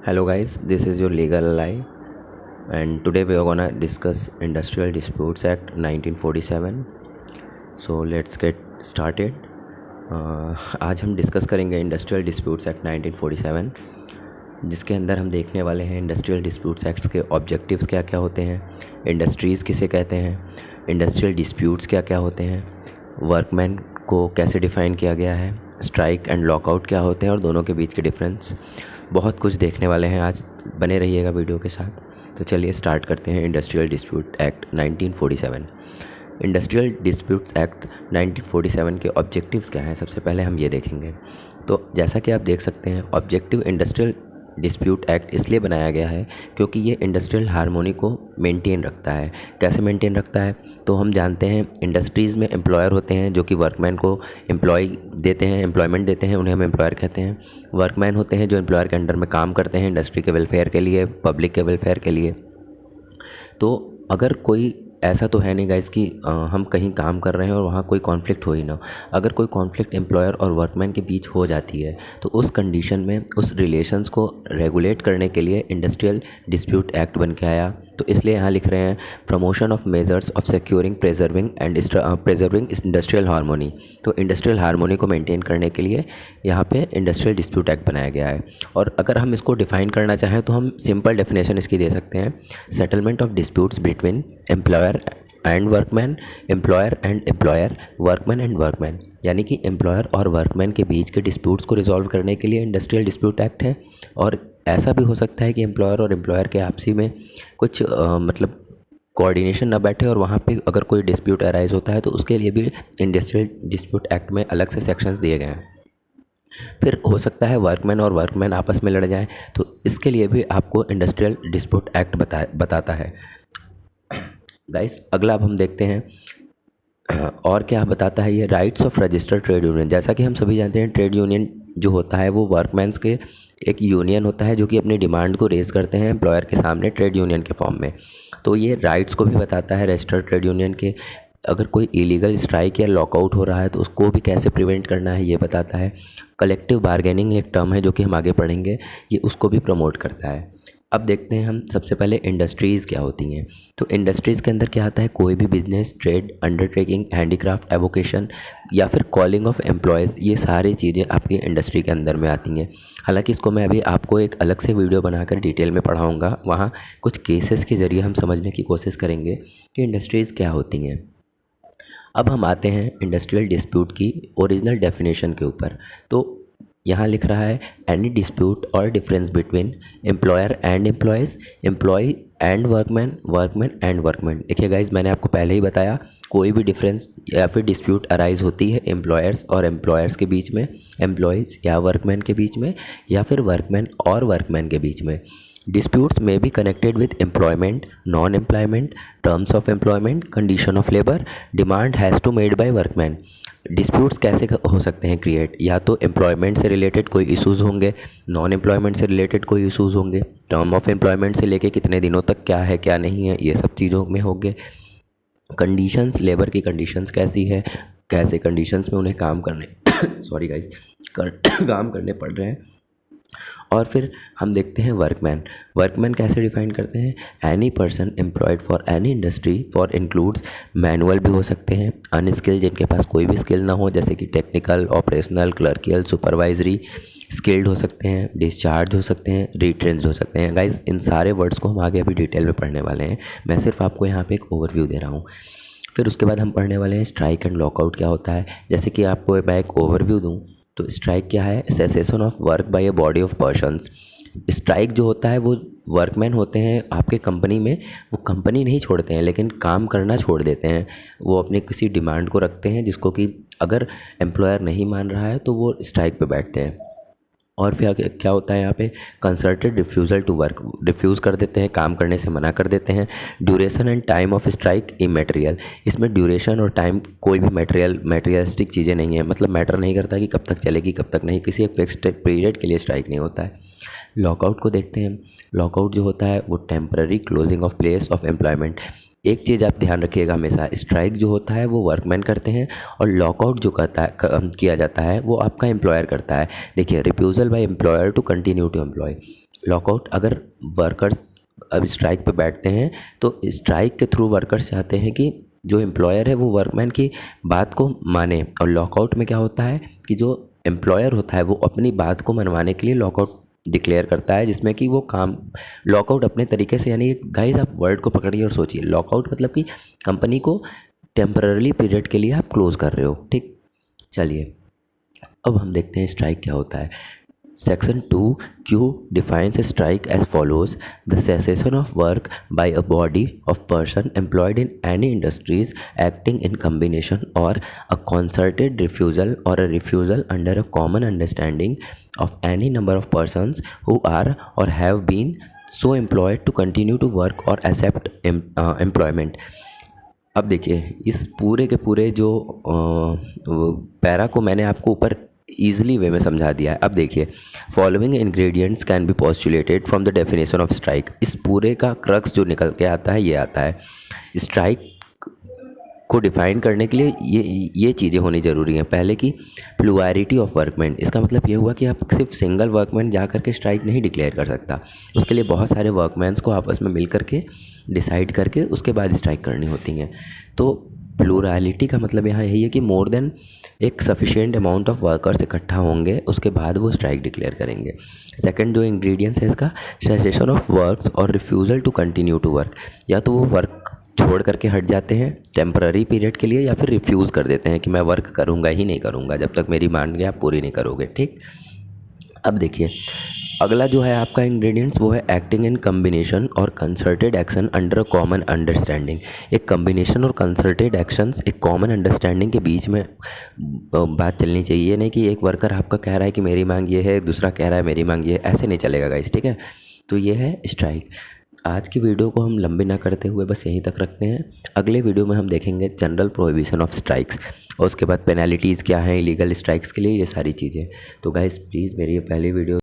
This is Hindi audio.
Hello guys, this is your legal ally and today we are gonna discuss Industrial Disputes Act 1947. So let's get started. आज हम डिस्कस करेंगे इंडस्ट्रियल डिस्प्यूट्स एक्ट 1947 जिसके अंदर हम देखने वाले हैं इंडस्ट्रियल डिस्प्यूट्स एक्ट के ऑब्जेक्टिव्स क्या क्या होते हैं, इंडस्ट्रीज़ किसे कहते हैं, इंडस्ट्रियल डिस्प्यूट्स क्या क्या होते हैं, वर्कमैन को कैसे डिफ़ाइन किया गया है, स्ट्राइक एंड लॉकआउट क्या होते हैं और दोनों के बीच के डिफरेंस। बहुत कुछ देखने वाले हैं आज, बने रहिएगा वीडियो के साथ। तो चलिए स्टार्ट करते हैं industrial dispute act 1947। Industrial disputes act 1947 के ऑब्जेक्टिव्स क्या हैं, सबसे पहले हम ये देखेंगे। तो जैसा कि आप देख सकते हैं, ऑब्जेक्टिव इंडस्ट्रियल डिस्प्यूट एक्ट इसलिए बनाया गया है क्योंकि ये इंडस्ट्रियल हार्मोनी को मेंटेन रखता है। कैसे मेंटेन रखता है? तो हम जानते हैं इंडस्ट्रीज़ में एम्प्लॉयर होते हैं जो कि वर्कमैन को एम्प्लॉयमेंट देते हैं, उन्हें हम एम्प्लॉयर कहते हैं। वर्कमैन होते हैं जो एम्प्लॉयर के अंडर में काम करते हैं इंडस्ट्री के वेलफेयर के लिए, पब्लिक के वेलफेयर के लिए। तो अगर कोई ऐसा तो है नहीं गाइस कि हम कहीं काम कर रहे हैं और वहाँ कोई कॉन्फ्लिक्ट हो ही ना। अगर कोई कॉन्फ्लिक्ट एम्प्लॉयर और वर्कमैन के बीच हो जाती है तो उस कंडीशन में उस रिलेशंस को रेगुलेट करने के लिए इंडस्ट्रियल डिस्प्यूट एक्ट बन के आया। तो इसलिए यहाँ लिख रहे हैं promotion of measures of securing preserving industrial harmony. तो इंडस्ट्रियल हार्मोनी को मेंटेन करने के लिए यहाँ पे इंडस्ट्रियल डिस्प्यूट एक्ट बनाया गया है। और अगर हम इसको डिफ़ाइन करना चाहें तो हम सिंपल डेफिनेशन इसकी दे सकते हैं, settlement of disputes between employer and workman, employer and employer, workman and workman. यानी कि एम्प्लॉयर और वर्कमैन के बीच के डिस्प्यूट्स को रिजॉल्व करने के लिए इंडस्ट्रियल डिस्प्यूट एक्ट है। और ऐसा भी हो सकता है कि एम्प्लॉयर और एम्प्लॉयर के आपसी में कुछ मतलब कोऑर्डिनेशन ना बैठे और वहाँ पे अगर कोई डिस्प्यूट अराइज होता है तो उसके लिए भी इंडस्ट्रियल डिस्प्यूट एक्ट में अलग से सेक्शंस दिए गए हैं। फिर हो सकता है वर्कमैन और वर्कमैन आपस में लड़ जाएं, तो इसके लिए भी आपको इंडस्ट्रियल डिस्प्यूट एक्ट बताता है। गाइस अगला अब हम देखते हैं और क्या बताता है ये, rights of registered trade union. जैसा कि हम सभी जानते हैं ट्रेड यूनियन जो होता है वो वर्कमैन्स के एक यूनियन होता है जो कि अपनी डिमांड को रेज़ करते हैं एम्प्लॉयर के सामने ट्रेड यूनियन के फॉर्म में। तो ये राइट्स को भी बताता है रजिस्टर्ड ट्रेड यूनियन के। अगर कोई इलीगल स्ट्राइक या लॉकआउट हो रहा है तो उसको भी कैसे प्रिवेंट करना है ये बताता है। कलेक्टिव बार्गेनिंग एक टर्म है जो कि हम आगे पढ़ेंगे, ये उसको भी प्रमोट करता है। अब देखते हैं हम सबसे पहले इंडस्ट्रीज़ क्या होती हैं। तो इंडस्ट्रीज़ के अंदर क्या आता है, कोई भी business, trade, undertaking, handicraft, avocation या फिर कॉलिंग ऑफ एम्प्लॉयज़, ये सारी चीज़ें आपकी इंडस्ट्री के अंदर में आती हैं। हालांकि इसको मैं अभी आपको एक अलग से वीडियो बनाकर डिटेल में पढ़ाऊँगा, वहाँ कुछ केसेस के ज़रिए हम समझने की कोशिश करेंगे कि इंडस्ट्रीज़ क्या होती हैं। अब हम आते हैं इंडस्ट्रियल डिस्प्यूट की ओरिजिनल डेफिनेशन के ऊपर। तो यहाँ लिख रहा है एनी डिस्प्यूट और difference between employer and employees, employee and workman, workman and workman. देखिए गाइज, मैंने आपको पहले ही बताया कोई भी डिफरेंस या फिर डिस्प्यूट अराइज होती है एम्प्लॉयर्स और एम्प्लॉयर्स के बीच में, एम्प्लॉयज़ या वर्कमैन के बीच में, या फिर वर्कमैन और वर्कमैन के बीच में। Disputes may be connected with employment, non-employment, terms of employment, condition of labor, demand has to made by workman। Disputes कैसे हो सकते हैं क्रिएट, या तो एम्प्लॉयमेंट से रिलेटेड कोई इश्यूज़ होंगे, नॉन एम्प्लॉयमेंट से रिलेटेड कोई इश्यूज़ होंगे, टर्म ऑफ एम्प्लॉयमेंट से लेके कितने दिनों तक क्या है क्या नहीं है, ये सब चीज़ों में होंगे। कंडीशंस, लेबर की कंडीशंस कैसी है, कैसे कंडीशंस में उन्हें काम करने सॉरी गाइज काम करने पड़ रहे हैं। और फिर हम देखते हैं वर्कमैन। वर्कमैन कैसे डिफाइन करते हैं, any person employed for any industry, for includes manual भी हो सकते हैं, अनस्किल्ड जिनके पास कोई भी स्किल ना हो, जैसे कि technical, operational, clerical, supervisory. Skilled हो सकते हैं, डिस्चार्ज हो सकते हैं, रिट्रेंड हो सकते हैं। गाइज इन सारे वर्ड्स को हम आगे अभी डिटेल में पढ़ने वाले हैं, मैं सिर्फ आपको यहाँ पे एक ओवरव्यू दे रहा हूँ। फिर उसके बाद हम पढ़ने वाले हैं स्ट्राइक एंड लॉकआउट क्या होता है। जैसे कि आपको मैं एक ओवरव्यू दूँ तो स्ट्राइक क्या है, cessation of work by a body of persons. Strike जो होता है वो वर्कमैन होते हैं आपके कंपनी में, वो कंपनी नहीं छोड़ते हैं लेकिन काम करना छोड़ देते हैं। वो अपने किसी डिमांड को रखते हैं जिसको कि अगर एम्प्लॉयर नहीं मान रहा है तो वो स्ट्राइक पे बैठते हैं। और फिर क्या होता है यहाँ पे, concerted refusal to work, refuse कर देते हैं, काम करने से मना कर देते हैं। Duration and time of strike इमैटेरियल, इसमें ड्यूरेशन और टाइम कोई भी मटेरियलिस्टिक चीज़ें नहीं है, मतलब मैटर नहीं करता कि कब तक चलेगी कब तक नहीं, किसी एक फिक्स्ड पीरियड के लिए स्ट्राइक नहीं होता है। लॉकआउट को देखते हैं। लॉकआउट जो होता है वो temporary closing of place of employment. एक चीज़ आप ध्यान रखिएगा हमेशा, स्ट्राइक जो होता है वो वर्कमैन करते हैं और लॉकआउट जो किया जाता है वो आपका एम्प्लॉयर करता है। देखिए, refusal by employer to continue to employ, lockout अगर वर्कर्स अब स्ट्राइक पे बैठते हैं तो स्ट्राइक के थ्रू वर्कर्स चाहते हैं कि जो एम्प्लॉयर है वो वर्कमैन की बात को माने। और लॉकआउट में क्या होता है कि जो एम्प्लॉयर होता है वो अपनी बात को मनवाने के लिए लॉकआउट डिक्लेयर करता है, जिसमें कि वो काम लॉकआउट अपने तरीके से, यानी गाइस आप वर्ड को पकड़िए और सोचिए, लॉकआउट मतलब कि कंपनी को टेम्पररी पीरियड के लिए आप क्लोज कर रहे हो। ठीक, चलिए अब हम देखते हैं स्ट्राइक क्या होता है। Section 2Q defines a strike as follows: the cessation of work by a body of person employed in any industries acting in combination, or a concerted refusal or a refusal under a common understanding of any number of persons who are or have been so employed to continue to work or accept employment। अब देखिए इस पूरे के पूरे जो पैरा को मैंने आपको ऊपर ईजिली वे में समझा दिया है। अब देखिए, following ingredients can be postulated from the definition of strike. इस पूरे का क्रक्स जो निकल के आता है ये आता है, स्ट्राइक को डिफाइन करने के लिए ये चीज़ें होनी ज़रूरी हैं। पहले की प्लुअरिटी ऑफ वर्कमैन, इसका मतलब ये हुआ कि आप सिर्फ सिंगल वर्कमैन जा कर के स्ट्राइक नहीं डिक्लेयर कर सकता, उसके लिए बहुत सारे वर्कमैन्स को आपस में मिल करके डिसाइड करके उसके बाद स्ट्राइक करनी होती हैं। तो प्लुरलिटी का मतलब यहाँ यही है कि मोर देन एक सफिशिएंट अमाउंट ऑफ वर्कर्स इकट्ठा होंगे, उसके बाद वो स्ट्राइक डिक्लेयर करेंगे। सेकंड जो इंग्रेडिएंट्स है इसका, सेसेशन ऑफ वर्क्स और refusal to continue to work, या तो वो वर्क छोड़ करके हट जाते हैं टेम्पररी पीरियड के लिए, या फिर रिफ्यूज़ कर देते हैं कि मैं वर्क करूँगा ही नहीं करूँगा जब तक मेरी मांग आप पूरी नहीं करोगे। ठीक, अब देखिए अगला जो है आपका इंग्रेडिएंट्स वो है एक्टिंग इन कम्बिनेशन और concerted action under a common understanding. एक कम्बिनेशन और कंसर्टेड एक्शंस एक कॉमन अंडरस्टैंडिंग के बीच में बात चलनी चाहिए। ये नहीं कि एक वर्कर आपका कह रहा है कि मेरी मांग ये है, दूसरा कह रहा है मेरी मांग ये है, ऐसे नहीं चलेगा गाइस। ठीक है, तो ये है स्ट्राइक। आज की वीडियो को हम लंबी ना करते हुए बस यहीं तक रखते हैं। अगले वीडियो में हम देखेंगे जनरल प्रोहिबिशन ऑफ स्ट्राइक्स, और उसके बाद पेनल्टीज़ क्या हैं इलीगल स्ट्राइक्स के लिए, ये सारी चीज़ें। तो गाइस प्लीज़ मेरी ये पहली वीडियो